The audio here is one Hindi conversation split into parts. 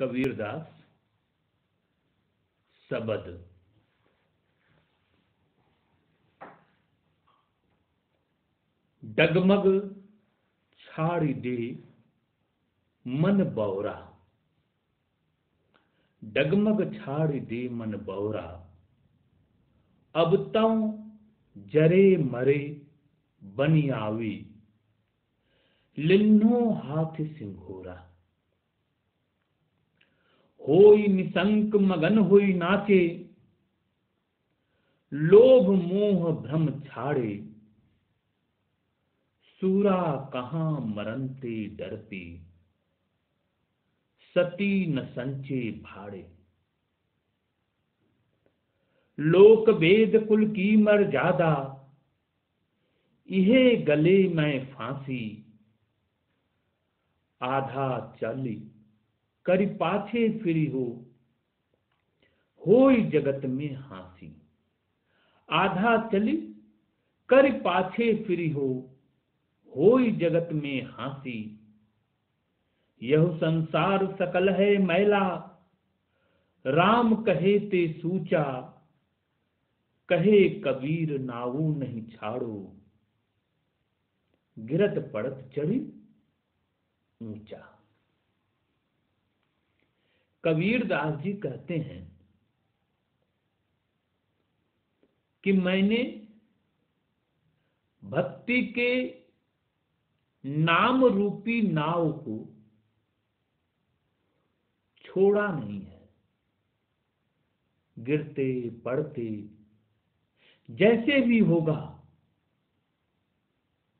कबीरदास सबद। डगमग छाड़ी दे मन बौरा, डगमग छाड़ी दे मन बौरा, अब तौ जरे मरे बनी आवी, लिन्नो हाथ सिंघोरा। होई निसंक मगन होई नाचे, लोभ मोह भ्रम छाड़े, सूरा कहाँ मरनते डरते, सती न संचे भाड़े। लोक वेद कुल की मर्यादा, इहे गले में फांसी, आधा चली करि पाछे फिरी हो, होई जगत में हांसी। आधा चली करि पाछे फिरी हो, होई जगत में हांसी। यह संसार सकल है मैला, राम कहे ते सूचा, कहे कबीर नाऊ नहीं छाड़ो, गिरत पड़त चढ़ी ऊंचा। कबीरदास जी कहते हैं कि मैंने भक्ति के नाम रूपी नाव को छोड़ा नहीं है। गिरते पड़ते जैसे भी होगा,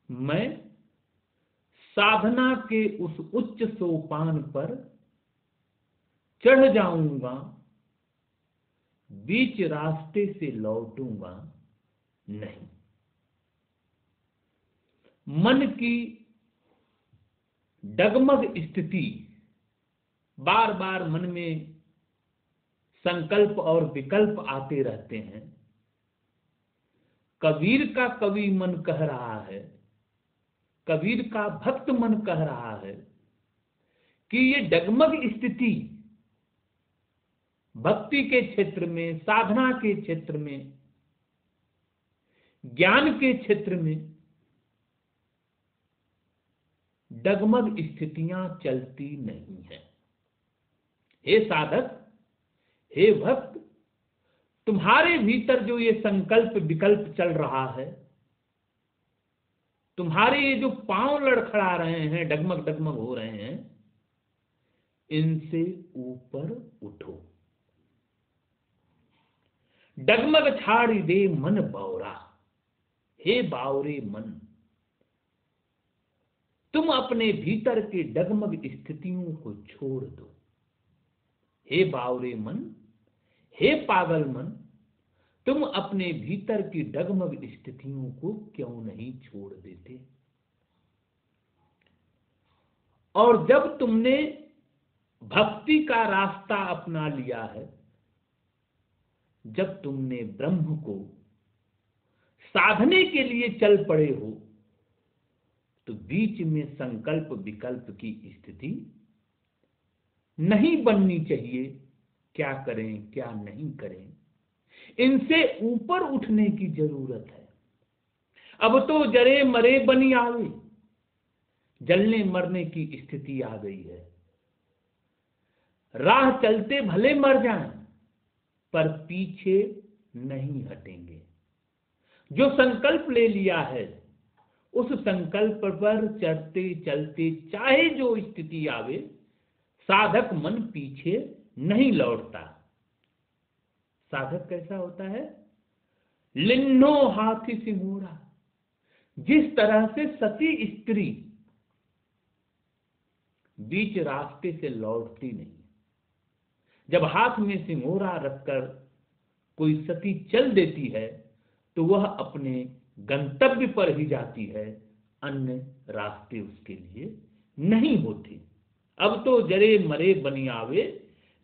मैं साधना के उस उच्च सोपान पर चढ़ जाऊंगा, बीच रास्ते से लौटूंगा नहीं। मन की डगमग स्थिति, बार बार मन में संकल्प और विकल्प आते रहते हैं। कबीर का कवि मन कह रहा है, कबीर का भक्त मन कह रहा है कि ये डगमग स्थिति भक्ति के क्षेत्र में, साधना के क्षेत्र में, ज्ञान के क्षेत्र में डगमग स्थितियां चलती नहीं है। हे साधक, हे भक्त, तुम्हारे भीतर जो ये संकल्प विकल्प चल रहा है, तुम्हारे ये जो पांव लड़खड़ा रहे हैं, डगमग डगमग हो रहे हैं, इनसे ऊपर उठो। डगमग छाड़ी दे मन बौरा, हे बावरे मन, तुम अपने भीतर के डगमग स्थितियों को छोड़ दो। हे बावरे मन, हे पागल मन, तुम अपने भीतर की डगमग स्थितियों को क्यों नहीं छोड़ देते? और जब तुमने भक्ति का रास्ता अपना लिया है, जब तुमने ब्रह्म को साधने के लिए चल पड़े हो, तो बीच में संकल्प विकल्प की स्थिति नहीं बननी चाहिए। क्या करें क्या नहीं करें, इनसे ऊपर उठने की जरूरत है। अब तो जरे मरे बनी आवे, जलने मरने की स्थिति आ गई है। राह चलते भले मर जाएं, पर पीछे नहीं हटेंगे। जो संकल्प ले लिया है, उस संकल्प पर चलते चलते चाहे जो स्थिति आवे, साधक मन पीछे नहीं लौटता। साधक कैसा होता है? लिन्नो हाथी सिंघोरा। जिस तरह से सती स्त्री बीच रास्ते से लौटती नहीं, जब हाथ में सिंघोरा रखकर कोई सती चल देती है, तो वह अपने गंतव्य पर ही जाती है, अन्य रास्ते उसके लिए नहीं होते। अब तो जरे मरे बनी आवे,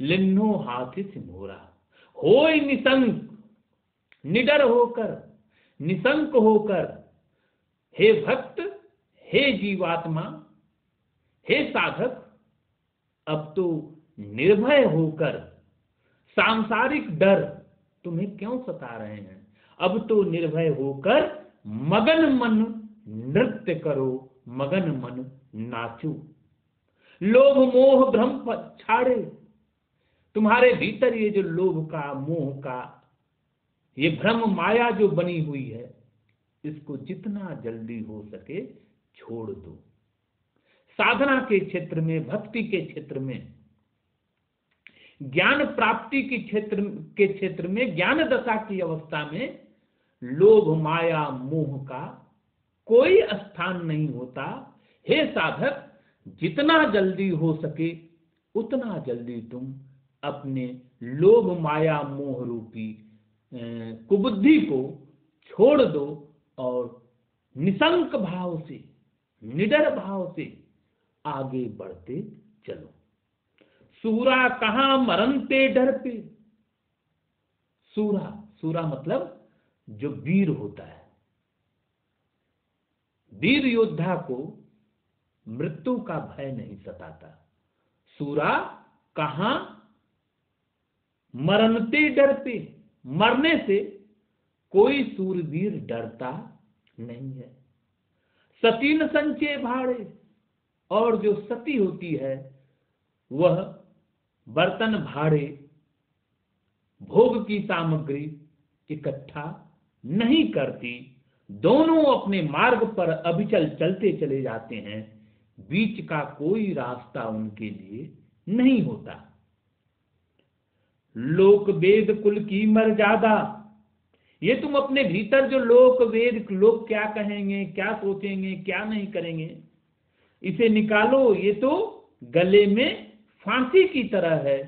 लिन्नो हाथी सिंघोरा। होय निसंक, निडर होकर, निसंक होकर, हे भक्त, हे जीवात्मा, हे साधक, अब तो निर्भय होकर सांसारिक डर तुम्हें क्यों सता रहे हैं? अब तो निर्भय होकर मगन मन नृत्य करो, मगन मन नाचो। लोभ मोह भ्रम छाड़े। तुम्हारे भीतर ये जो लोभ का, मोह का, ये भ्रम माया जो बनी हुई है, इसको जितना जल्दी हो सके छोड़ दो। साधना के क्षेत्र में, भक्ति के क्षेत्र में, ज्ञान प्राप्ति के क्षेत्र में, ज्ञान दशा की अवस्था में लोभ माया मोह का कोई स्थान नहीं होता। हे साधक, जितना जल्दी हो सके उतना जल्दी तुम अपने लोभ माया मोह रूपी कुबुद्धि को छोड़ दो और निसंक भाव से, निडर भाव से आगे बढ़ते चलो। सूरा कहां मरनते डर पे। सूरा, सूरा मतलब जो वीर होता है। वीर योद्धा को मृत्यु का भय नहीं सताता। सूरा कहां मरनते डर पे। मरने से कोई सूरवीर डरता नहीं है। सतीन संचय भाड़े। और जो सती होती है वह बर्तन भाड़े, भोग की सामग्री इकट्ठा नहीं करती। दोनों अपने मार्ग पर अविचल चलते चले जाते हैं। बीच का कोई रास्ता उनके लिए नहीं होता। लोक वेद कुल की मर्यादा। ये तुम अपने भीतर जो लोक वेद, लोग क्या कहेंगे, क्या सोचेंगे, क्या नहीं करेंगे, इसे निकालो। ये तो गले में फांसी की तरह है,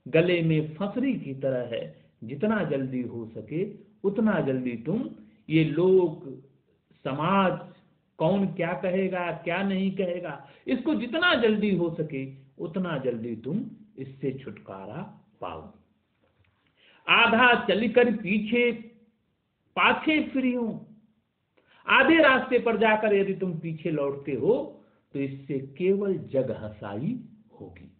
गले में फंसरी की तरह है। जितना जल्दी हो सके उतना जल्दी तुम ये लोक, समाज, कौन क्या कहेगा, क्या नहीं कहेगा, इसको जितना जल्दी हो सके उतना जल्दी तुम इससे छुटकारा पाओ। आधा चलकर पीछे पाछे फिरियो। आधे रास्ते पर जाकर यदि तुम पीछे लौटते हो तो इससे केवल जग हंसाई होगी।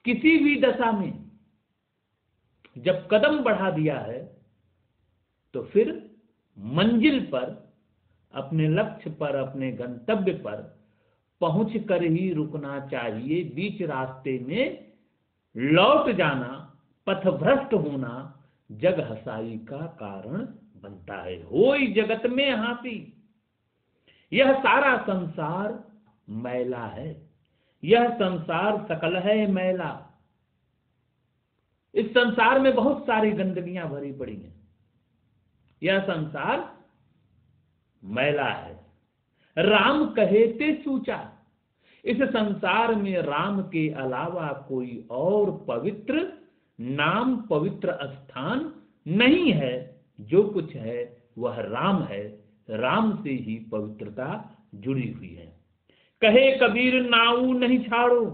किसी भी दशा में जब कदम बढ़ा दिया है तो फिर मंजिल पर, अपने लक्ष्य पर, अपने गंतव्य पर पहुंच कर ही रुकना चाहिए। बीच रास्ते में लौट जाना, पथभ्रष्ट होना जग हसाई का कारण बनता है। होई जगत में हाथी। यह सारा संसार मैला है, यह संसार सकल है मैला। इस संसार में बहुत सारी गंदगियां भरी पड़ी हैं। यह संसार मैला है। राम कहे ते सूचा। इस संसार में राम के अलावा कोई और पवित्र नाम, पवित्र स्थान नहीं है। जो कुछ है वह राम है। राम से ही पवित्रता जुड़ी हुई है। कहे कबीर नाऊ नहीं छाड़ो।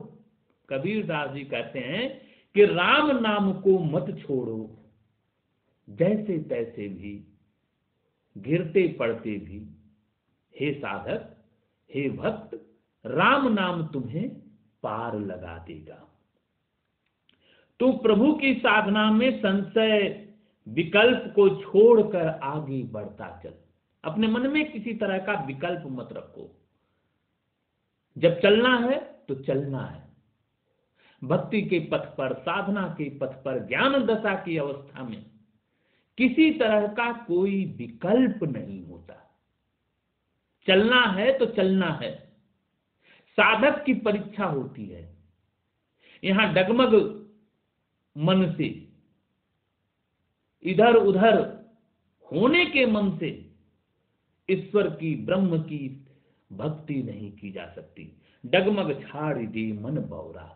कबीर दास जी कहते हैं कि राम नाम को मत छोड़ो। जैसे तैसे भी, गिरते पड़ते भी, हे साधक, हे भक्त, राम नाम तुम्हें पार लगा देगा। तो प्रभु की साधना में संशय विकल्प को छोड़कर आगे बढ़ता चल। अपने मन में किसी तरह का विकल्प मत रखो। जब चलना है तो चलना है। भक्ति के पथ पर, साधना के पथ पर, ज्ञान दशा की अवस्था में किसी तरह का कोई विकल्प नहीं होता। चलना है तो चलना है। साधक की परीक्षा होती है। यहां डगमग मन से, इधर उधर होने के मन से ईश्वर की, ब्रह्म की भक्ति नहीं की जा सकती। डगमग छाड़ दे मन बावरा।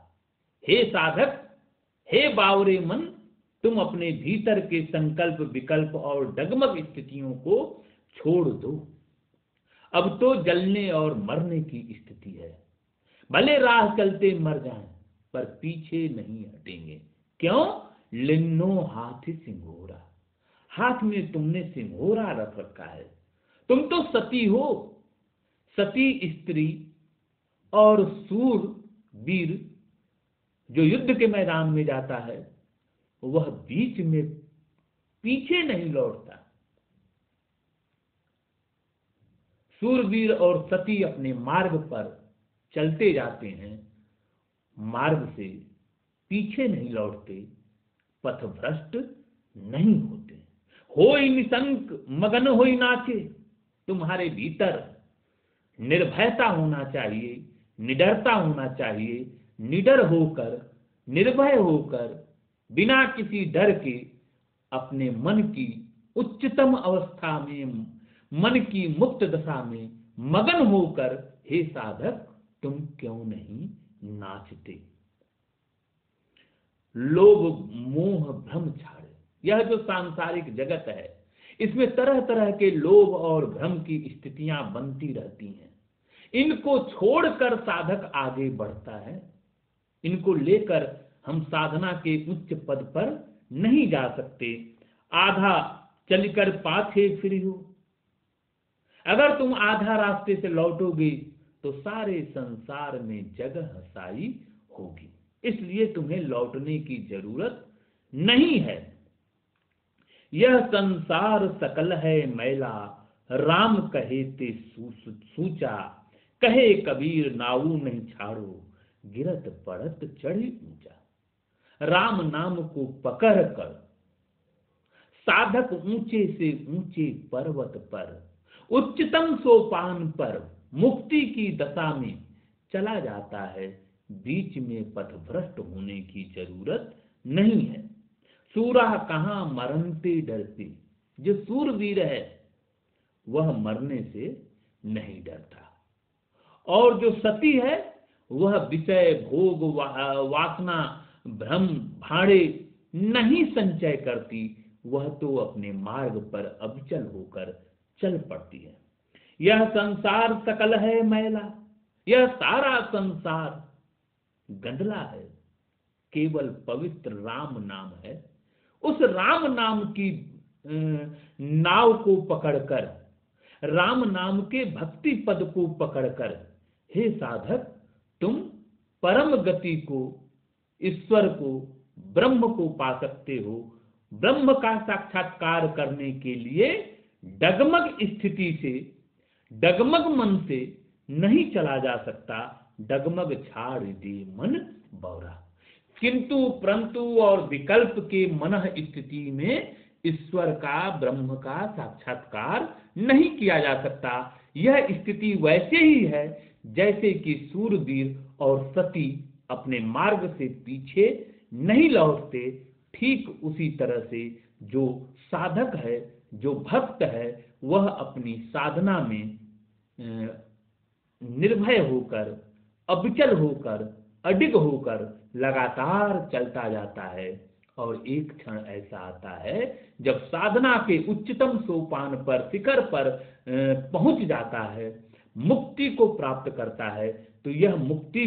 हे साधक, हे बावरे मन, तुम अपने भीतर के संकल्प, विकल्प और डगमग स्थितियों को छोड़ दो। अब तो जलने और मरने की स्थिति है। भले राह चलते मर जाएं पर पीछे नहीं हटेंगे। क्यों? लिन्नो हाथी सिंघोरा। हाथ में तुमने सिंघोरा रख रखा है। तुम तो सती हो। सती स्त्री और सूर वीर जो युद्ध के मैदान में जाता है वह बीच में पीछे नहीं लौटता। सूरवीर और सती अपने मार्ग पर चलते जाते हैं, मार्ग से पीछे नहीं लौटते, पथभ्रष्ट नहीं होते। होई निशंक मगन होई नाचे, तुम्हारे भीतर निर्भयता होना चाहिए, निडरता होना चाहिए। निडर होकर, निर्भय होकर, बिना किसी डर के अपने मन की उच्चतम अवस्था में, मन की मुक्त दशा में मगन होकर, हे साधक तुम क्यों नहीं नाचते। लोभ मोह भ्रम छाड़े। यह जो सांसारिक जगत है इसमें तरह तरह के लोभ और भ्रम की स्थितियां बनती रहती हैं। इनको छोड़कर साधक आगे बढ़ता है। इनको लेकर हम साधना के उच्च पद पर नहीं जा सकते। आधा चलकर पाछे फिर हो। अगर तुम आधा रास्ते से लौटोगे तो सारे संसार में जगह हसाई होगी। इसलिए तुम्हें लौटने की जरूरत नहीं है। यह संसार सकल है मैला, राम कहे ते सूचा। कहे कबीर नाऊ नहीं छाड़ो, गिरत पड़त चढ़ी ऊंचा। राम नाम को पकड़ कर साधक ऊंचे से ऊंचे पर्वत पर, उच्चतम सोपान पर, मुक्ति की दशा में चला जाता है। बीच में पथभ्रष्ट होने की जरूरत नहीं है। सूरा कहां मरनते डरते। जो सूरवीर है वह मरने से नहीं डरता। और जो सती है वह विषय भोग वासना भ्रम भाड़े नहीं संचय करती। वह तो अपने मार्ग पर अविचल होकर चल पड़ती है। यह संसार सकल है मैला, यह सारा संसार गंदला है, केवल पवित्र राम नाम है। उस राम नाम की नाव को पकड़कर, राम नाम के भक्ति पद को पकड़कर, हे साधक तुम परम गति को, ईश्वर को, ब्रह्म को पा सकते हो। ब्रह्म का साक्षात्कार करने के लिए डगमग स्थिति से, डगमग मन से नहीं चला जा सकता। डगमग छाड़ दे मन बौरा। किंतु परंतु और विकल्प के मन स्थिति में ईश्वर का, ब्रह्म का साक्षात्कार नहीं किया जा सकता। यह स्थिति वैसे ही है जैसे कि सूरवीर और सती अपने मार्ग से पीछे नहीं लौटते। ठीक उसी तरह से जो साधक है, जो भक्त है, वह अपनी साधना में निर्भय होकर, अविचल होकर, अडिग होकर लगातार चलता जाता है। और एक क्षण ऐसा आता है जब साधना के उच्चतम सोपान पर, शिखर पर पहुंच जाता है, मुक्ति को प्राप्त करता है। तो यह मुक्ति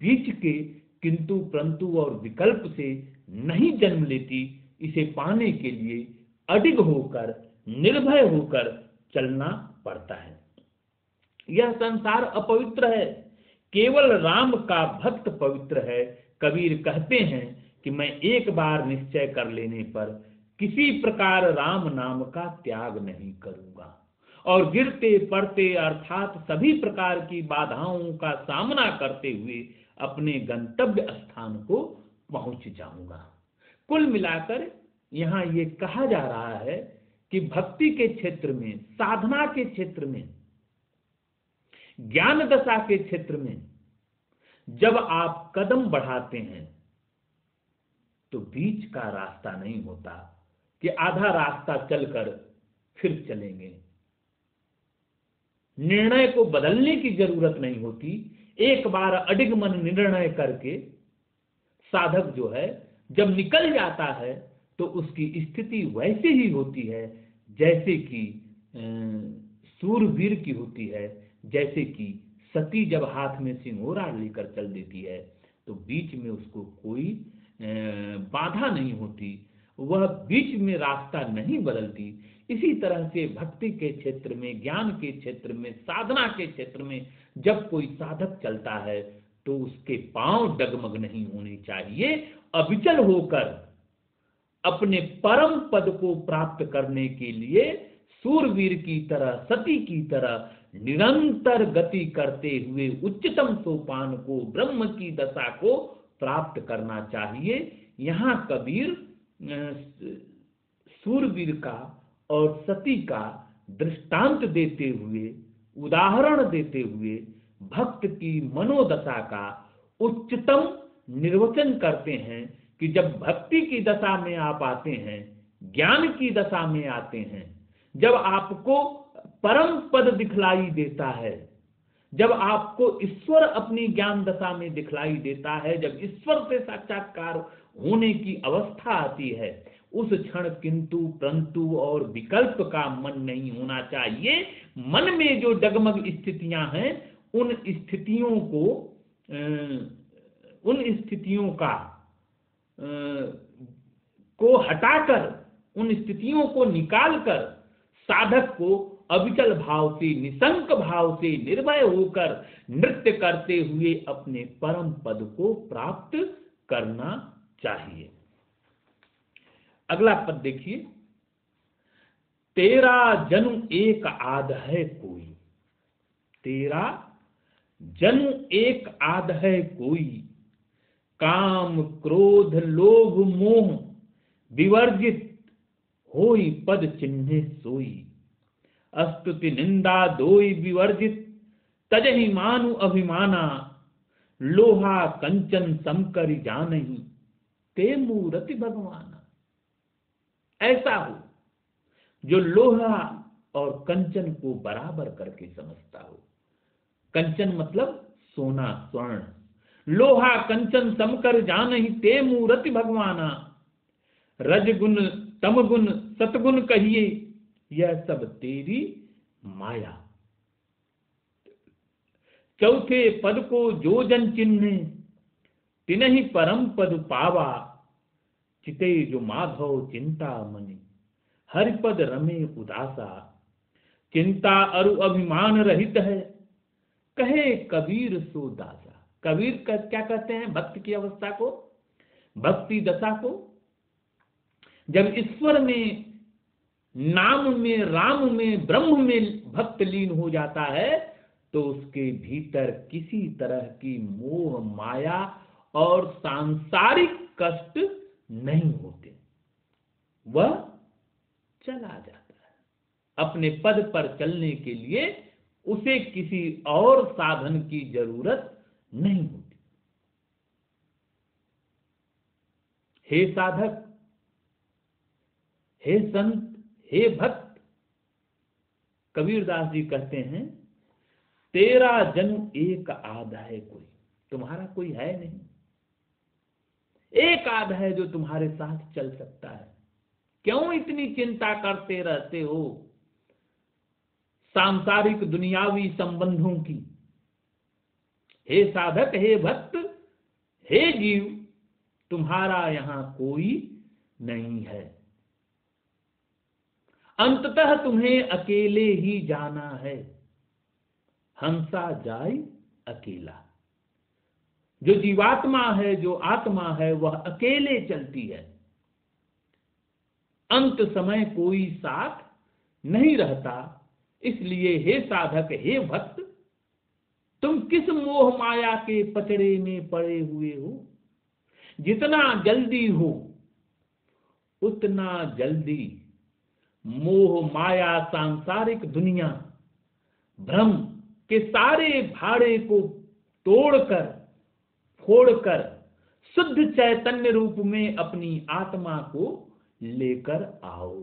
बीच के किंतु परंतु और विकल्प से नहीं जन्म लेती। इसे पाने के लिए अडिग होकर, निर्भय होकर चलना पड़ता है। यह संसार अपवित्र है, केवल राम का भक्त पवित्र है। कबीर कहते हैं कि मैं एक बार निश्चय कर लेने पर किसी प्रकार राम नाम का त्याग नहीं करूंगा और गिरते पड़ते अर्थात सभी प्रकार की बाधाओं का सामना करते हुए अपने गंतव्य स्थान को पहुंच जाऊंगा। कुल मिलाकर यहां ये कहा जा रहा है कि भक्ति के क्षेत्र में, साधना के क्षेत्र में, ज्ञान दशा के क्षेत्र में जब आप कदम बढ़ाते हैं तो बीच का रास्ता नहीं होता कि आधा रास्ता चलकर फिर चलेंगे। निर्णय को बदलने की जरूरत नहीं होती। एक बार अडिग मन निर्णय करके साधक जो है जब निकल जाता है तो उसकी स्थिति वैसे ही होती है जैसे कि सूरवीर की होती है। जैसे कि सती जब हाथ में सिंगोरा लेकर चल देती है तो बीच में उसको कोई बाधा नहीं होती, वह बीच में रास्ता नहीं बदलती। इसी तरह से भक्ति के क्षेत्र में, ज्ञान के क्षेत्र में, साधना के क्षेत्र में जब कोई साधक चलता है तो उसके पांव डगमग नहीं होने चाहिए। अविचल होकर अपने परम पद को प्राप्त करने के लिए सूरवीर की तरह, सती की तरह निरंतर गति करते हुए उच्चतम सोपान को, ब्रह्म की दशा को प्राप्त करना चाहिए। यहाँ कबीर सूरवीर का और सती का दृष्टांत देते हुए, उदाहरण देते हुए भक्त की मनोदशा का उच्चतम निर्वचन करते हैं कि जब भक्ति की दशा में आप आते हैं, ज्ञान की दशा में आते हैं, जब आपको परम पद दिखलाई देता है, जब आपको ईश्वर अपनी ज्ञान दशा में दिखलाई देता है, जब ईश्वर से साक्षात्कार होने की अवस्था आती है, उस क्षण किंतु परंतु और विकल्प का मन नहीं होना चाहिए। मन में जो डगमग स्थितियां हैं, उन स्थितियों को हटाकर, उन स्थितियों को निकालकर साधक को अविचल भाव से, निसंक भाव से, निर्भय होकर नृत्य करते हुए अपने परम पद को प्राप्त करना चाहिए। अगला पद देखिए, तेरा जनु एक आध है कोई, तेरा जनु एक आध है कोई, काम क्रोध लोभ मोह विवर्जित होई पद चिन्हे सोई, स्तुति निंदा दोई विवर्जित तजहि मानु अभिमाना, लोहा कंचन समकरि जानहि ते मूरति भगवाना। ऐसा हो जो लोहा और कंचन को बराबर करके समझता हो। कंचन मतलब सोना, स्वर्ण। लोहा कंचन समकर जानहि ते मूरति भगवाना, रजगुण तमगुण सतगुण कहिए यह सब तेरी माया। चौथे पद को जो जन चिन्हे तिनहि परम पद पावा, चिते जो माधव चिंता मनि हरिपद रमे उदासा, चिंता अरु अभिमान रहित है कहे कबीर सो दासा। कबीर क्या कहते हैं भक्त की अवस्था को, भक्ति दशा को? जब ईश्वर में, नाम में, राम में, ब्रह्म में भक्त लीन हो जाता है तो उसके भीतर किसी तरह की मोह माया और सांसारिक कष्ट नहीं होते, वह चला जाता है। अपने पद पर चलने के लिए उसे किसी और साधन की जरूरत नहीं होती। हे साधक, हे संत, हे भक्त, कबीरदास जी कहते हैं तेरा जन्म एक आध है कोई, तुम्हारा कोई है नहीं, एक आध है जो तुम्हारे साथ चल सकता है। क्यों इतनी चिंता करते रहते हो सांसारिक दुनियावी संबंधों की? हे साधक, हे भक्त, हे जीव, तुम्हारा यहां कोई नहीं है। अंततः तुम्हें अकेले ही जाना है, हंसा जाए अकेला। जो जीवात्मा है, जो आत्मा है, वह अकेले चलती है। अंत समय कोई साथ नहीं रहता। इसलिए हे साधक, हे भक्त, तुम किस मोह माया के पचड़े में पड़े हुए हो? जितना जल्दी हो उतना जल्दी मोह माया, सांसारिक दुनिया, भ्रम के सारे भाड़े को तोड़कर, फोड़कर शुद्ध चैतन्य रूप में अपनी आत्मा को लेकर आओ।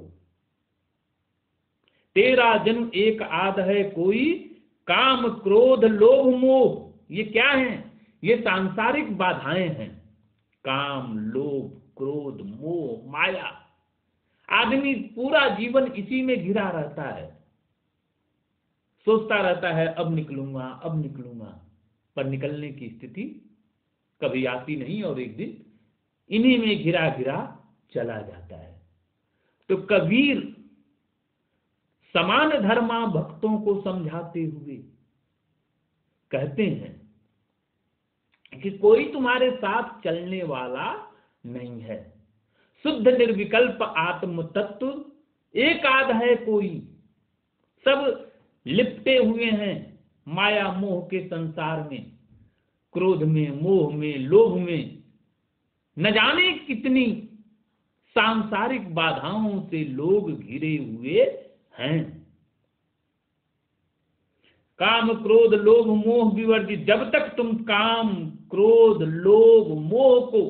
तेरा जन्म एक आध है कोई, काम क्रोध लोभ मोह, ये क्या है? ये सांसारिक बाधाएं हैं। काम, लोभ, क्रोध, मोह, माया। आदमी पूरा जीवन इसी में घिरा रहता है, सोचता रहता है अब निकलूंगा, अब निकलूंगा, पर निकलने की स्थिति कभी आती नहीं और एक दिन इन्हीं में घिरा घिरा चला जाता है। तो कबीर समान धर्मा भक्तों को समझाते हुए कहते हैं कि कोई तुम्हारे साथ चलने वाला नहीं है। शुद्ध निर्विकल्प आत्म तत्व एक आध है कोई, सब लिपटे हुए हैं माया मोह के संसार में, क्रोध में, मोह में, लोभ में, न जाने कितनी सांसारिक बाधाओं से लोग घिरे हुए हैं। काम क्रोध लोभ मोह विवर्जित, जब तक तुम काम क्रोध लोभ मोह को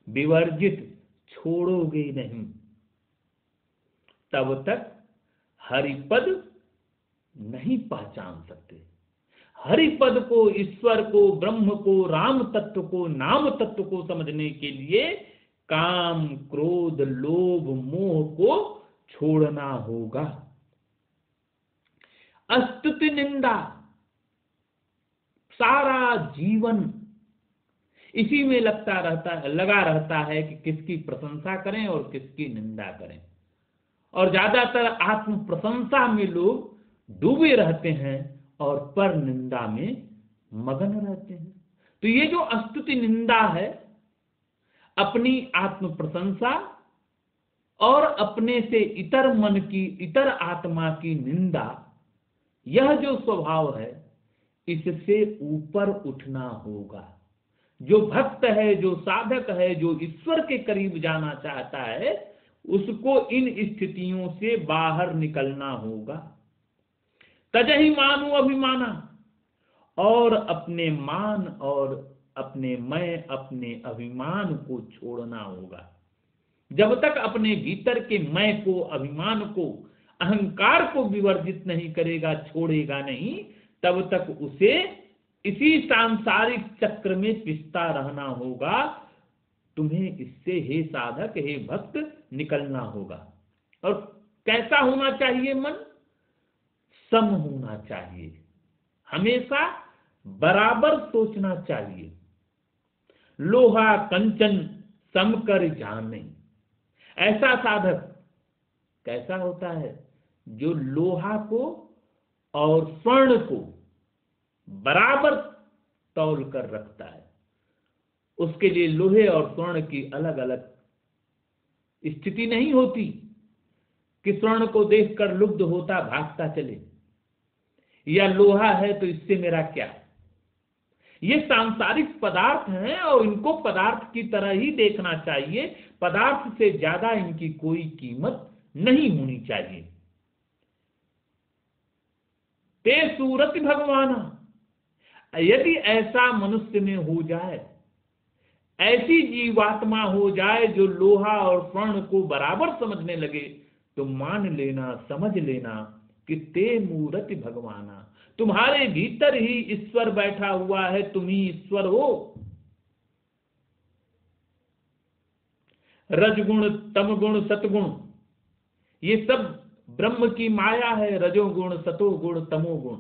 विवर्जित छोड़ोगे नहीं, तब तक हरिपद नहीं पहचान सकते। हरिपद को, ईश्वर को, ब्रह्म को, राम तत्व को, नाम तत्व को समझने के लिए काम क्रोध लोभ मोह को छोड़ना होगा। स्तुति निंदा, सारा जीवन इसी में लगा रहता है कि किसकी प्रशंसा करें और किसकी निंदा करें, और ज्यादातर आत्म प्रशंसा में लोग डूबे रहते हैं और पर निंदा में मगन रहते हैं। तो ये जो स्तुति निंदा है, अपनी आत्म प्रशंसा और अपने से इतर मन की, इतर आत्मा की निंदा, यह जो स्वभाव है, इससे ऊपर उठना होगा। जो भक्त है, जो साधक है, जो ईश्वर के करीब जाना चाहता है, उसको इन स्थितियों से बाहर निकलना होगा। तजहि मानु अभिमाना, और अपने मान और अपने मैं, अपने अभिमान को छोड़ना होगा। जब तक अपने भीतर के मैं को, अभिमान को, अहंकार को विवर्जित नहीं करेगा, छोड़ेगा नहीं, तब तक उसे इसी सांसारिक चक्र में पिसता रहना होगा। तुम्हें इससे हे साधक, हे भक्त, निकलना होगा। और कैसा होना चाहिए मन? सम होना चाहिए, हमेशा बराबर सोचना चाहिए। लोहा कंचन समकर जाने, ऐसा साधक कैसा होता है? जो लोहा को और स्वर्ण को बराबर तौल कर रखता है। उसके लिए लोहे और स्वर्ण की अलग अलग स्थिति नहीं होती कि स्वर्ण को देखकर लुब्ध होता भागता चले, या लोहा है तो इससे मेरा क्या। ये सांसारिक पदार्थ हैं और इनको पदार्थ की तरह ही देखना चाहिए। पदार्थ से ज्यादा इनकी कोई कीमत नहीं होनी चाहिए। ते सूरति भगवाना, यदि ऐसा मनुष्य में हो जाए, ऐसी जीवात्मा हो जाए जो लोहा और स्वर्ण को बराबर समझने लगे, तो मान लेना, समझ लेना कि ते मूरति भगवाना, तुम्हारे भीतर ही ईश्वर बैठा हुआ है, तुम ही ईश्वर हो। रजगुण, तमगुण, सतगुण, ये सब ब्रह्म की माया है। रजोगुण, सतोगुण, तमोगुण,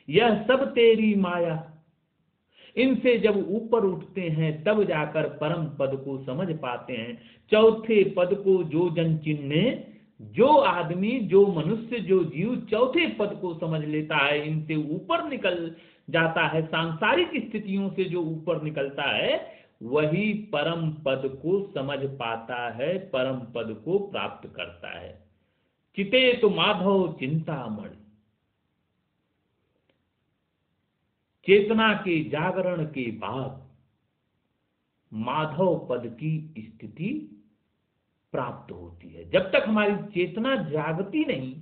यह सब तेरी माया। इनसे जब ऊपर उठते हैं तब जाकर परम पद को समझ पाते हैं। चौथे पद को जो जन चिन्हे, जो आदमी, जो मनुष्य, जो जीव चौथे पद को समझ लेता है, इनसे ऊपर निकल जाता है, सांसारिक स्थितियों से जो ऊपर निकलता है, वही परम पद को समझ पाता है, परम पद को प्राप्त करता है। चिते तो माधव चिंतामणि, चेतना के जागरण के बाद माधव पद की स्थिति प्राप्त होती है। जब तक हमारी चेतना जागती नहीं,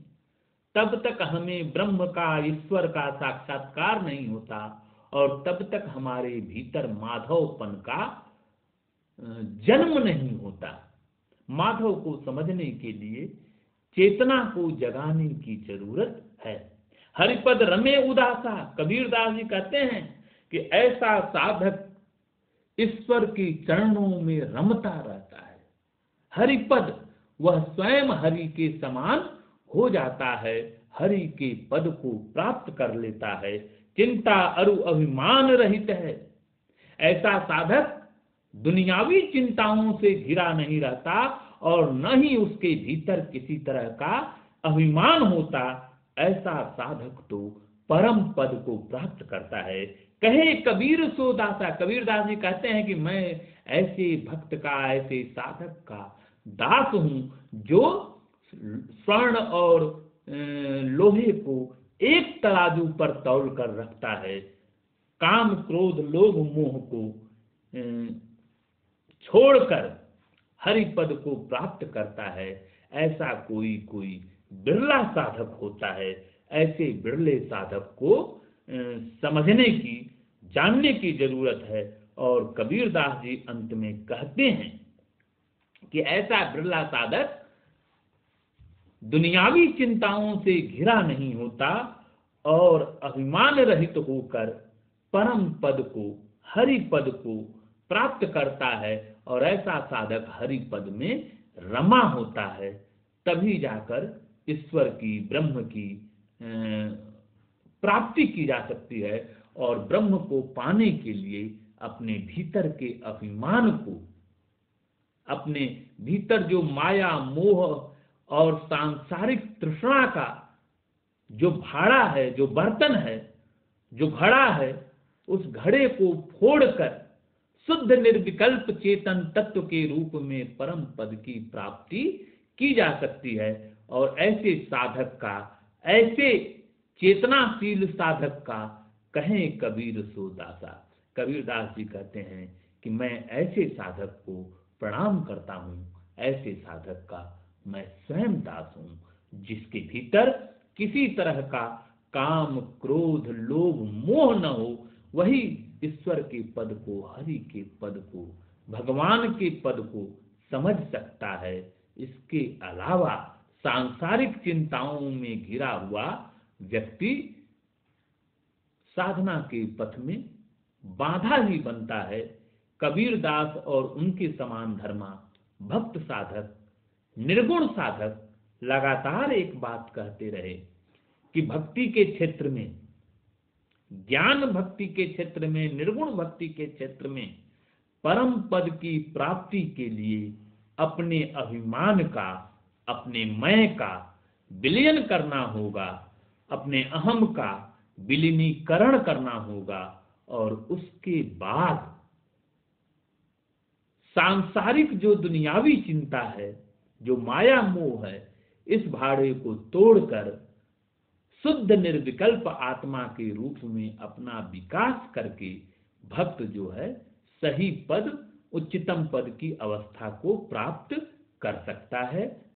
तब तक हमें ब्रह्म का, ईश्वर का साक्षात्कार नहीं होता, और तब तक हमारे भीतर माधवपन का जन्म नहीं होता। माधव को समझने के लिए चेतना को जगाने की जरूरत है। हरिपद रमे उदासा, कबीर दास जी कहते हैं कि ऐसा साधक ईश्वर के चरणों में रमता रहता है। हरिपद, वह स्वयं हरि के समान हो जाता है, हरि के पद को प्राप्त कर लेता है। चिंता अरु अभिमान रहित है। ऐसा साधक दुनियावी चिंताओं से घिरा नहीं रहता, और न ही उसके भीतर किसी तरह का अभिमान होता। ऐसा साधक तो परम पद को प्राप्त करता है। कहे कबीर सो दासा, कबीरदास जी कहते हैं कि मैं ऐसे भक्त का, ऐसे साधक का दास हूं जो स्वर्ण और लोहे को एक तराजू पर तौल कर रखता है, काम क्रोध लोभ मोह को छोड़कर हरि पद को प्राप्त करता है। ऐसा कोई कोई बिरला साधक होता है। ऐसे बिरले साधक को समझने की, जानने की जरूरत है। और कबीरदास जी अंत में कहते हैं कि ऐसा बिरला साधक दुनियावी चिंताओं से घिरा नहीं होता और अभिमान रहित होकर परम पद को, हरि पद को प्राप्त करता है। और ऐसा साधक हरि पद में रमा होता है। तभी जाकर ईश्वर की, ब्रह्म की प्राप्ति की जा सकती है। और ब्रह्म को पाने के लिए अपने भीतर के अभिमान को, अपने भीतर जो माया मोह और सांसारिक तृष्णा का जो भाड़ा है, जो बर्तन है, जो घड़ा है, उस घड़े को फोड़कर शुद्ध निर्विकल्प चेतन तत्व के रूप में परम पद की प्राप्ति की जा सकती है। और ऐसे साधक का, ऐसे चेतनाशील साधक का कहें कबीर सो दासा। कबीरदास जी कहते हैं कि मैं ऐसे साधक को प्रणाम करता हूं, ऐसे साधक का मैं स्वयं दास हूं, जिसके भीतर किसी तरह का काम क्रोध लोभ मोह न हो। वही ईश्वर के पद को, हरि के पद को, भगवान के पद को समझ सकता है। इसके अलावा सांसारिक चिंताओं में घिरा हुआ व्यक्ति साधना के पथ में बाधा ही बनता है। कबीरदास और उनके समान धर्मा भक्त साधक, निर्गुण साधक लगातार एक बात कहते रहे कि भक्ति के क्षेत्र में, ज्ञान भक्ति के क्षेत्र में, निर्गुण भक्ति के क्षेत्र में परम पद की प्राप्ति के लिए अपने अभिमान का, अपने मैं का विलयन करना होगा, अपने अहम का विलीनीकरण करना होगा। और उसके बाद सांसारिक जो दुनियावी चिंता है, जो माया मोह है, इस भाड़े को तोड़कर शुद्ध निर्विकल्प आत्मा के रूप में अपना विकास करके भक्त जो है सही पद, उच्चतम पद की अवस्था को प्राप्त कर सकता है।